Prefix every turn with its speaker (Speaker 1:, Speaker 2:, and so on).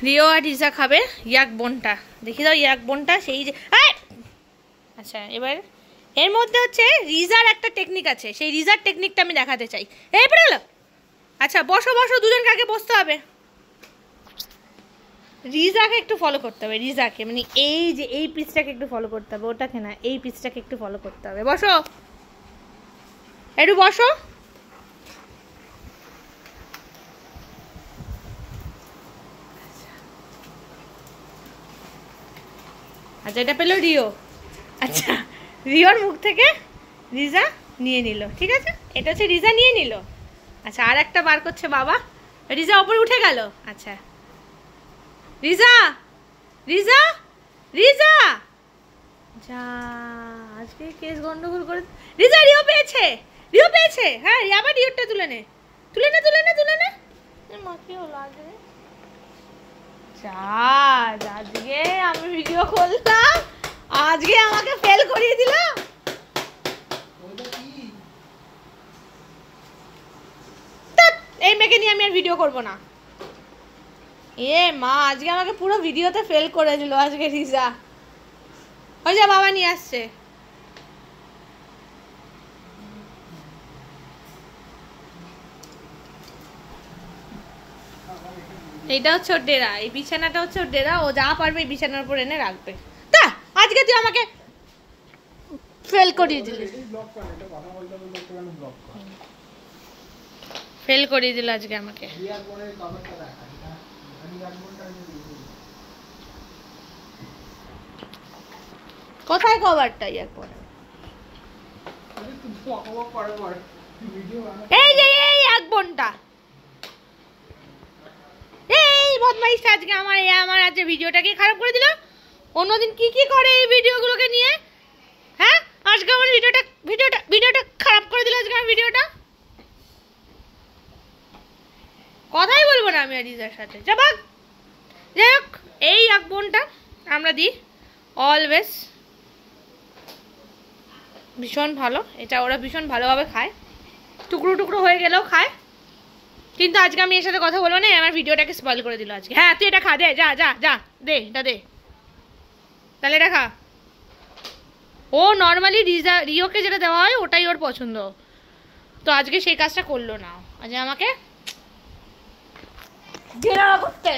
Speaker 1: Rio আর রিজা খাবে ইয়াক বোনটা, দেখি দাও ইয়াক বোনটা সেই যে। আচ্ছা এবার এর মধ্যে হচ্ছে রিজার একটা টেকনিক আছে, সেই রিজার টেকনিকটা আমি দেখাতে চাই। এই বেরোলো। আচ্ছা বসো বসো, দুজনকে আগে বসতে হবে। রিজাকে একটু ফলো করতে হবে, রিজাকে মানে এই যে এই পিসটাকে একটু ফলো করতে হবে, ওটাকে না, এই পিসটাকে একটু ফলো করতে হবে। বসো একটু বসো। আচ্ছা এটা পেলো রিও। আচ্ছা রিওর মুখ থেকে রিজা নিয়ে নিল, ঠিক আছে, এটা হচ্ছে রিজা নিয়ে নিল। আচ্ছা আর একটা বার করছে বাবা, রিজা ওপরে উঠে গেল। আচ্ছা রিজা রিজা রিজা যা, আজকে কেস গন্ডগোল করে। রিজা রিও পেয়েছে, রিও পেয়েছে। হ্যাঁ আবার রিওরটা তুলে নে, তুলে নে তুলে নে তুলে নে। মা কি হলো আজকে? আজকে আমি ভিডিও করলাম, আজকে আমাকে ফেল করিয়ে দিল। এই মেয়েকে নিয়ে আমি আর ভিডিও করবো না। এ মা আজকে আমাকে পুরো ভিডিওতে ফেল করে দিল আজকে রিজা। ওই যা বাবা নিয়ে আসছে। এইটা হচ্ছে ওর ডেরা, এই বিছানাটা হচ্ছে ওর ডেরা, ও যা পারবে এই বিছানার উপর এনে রাখবে। তা আজকে তুই আমাকে ফেল করিয়ে দিলি, ফেল করিয়ে দিল আজকে আমাকে। কোথায় কভারটা? ইয়ার পরে এই যে এই এক বোনটা, এই বদমাইশটা আজকে আমার আজকে ভিডিওটাকে খারাপ করে দিল। অন্যদিন কি কি করে এই ভিডিওগুলোকে নিয়ে, হ্যাঁ আজকে আমার ভিডিওটা খারাপ করে দিল আজকে আমার ভিডিওটা। কথাই বলবো না আমি আর রিজার সাথে, যা ভাগ। যাই হোক এই এক বোনটা আমরা দিই অলওয়েজ, ভীষণ ভালো এটা, ওরা ভীষণ ভালোভাবে খায়, টুকরো টুকরো হয়ে গেলেও খায়। কিন্তু আজকে আমি এর সাথে কথা বলবো না, আমার ভিডিওটাকে স্পয়েল করে দিল আজকে। হ্যাঁ তুই এটা খা, দে যা যা যা, দে এটা দে, তাহলে এটা খা। ও নর্মালি রিওকে যেটা দেওয়া হয় ওটাই ওর পছন্দ, তো আজকে সেই কাজটা করলো না, আজকে আমাকে ঘেরাও করতে।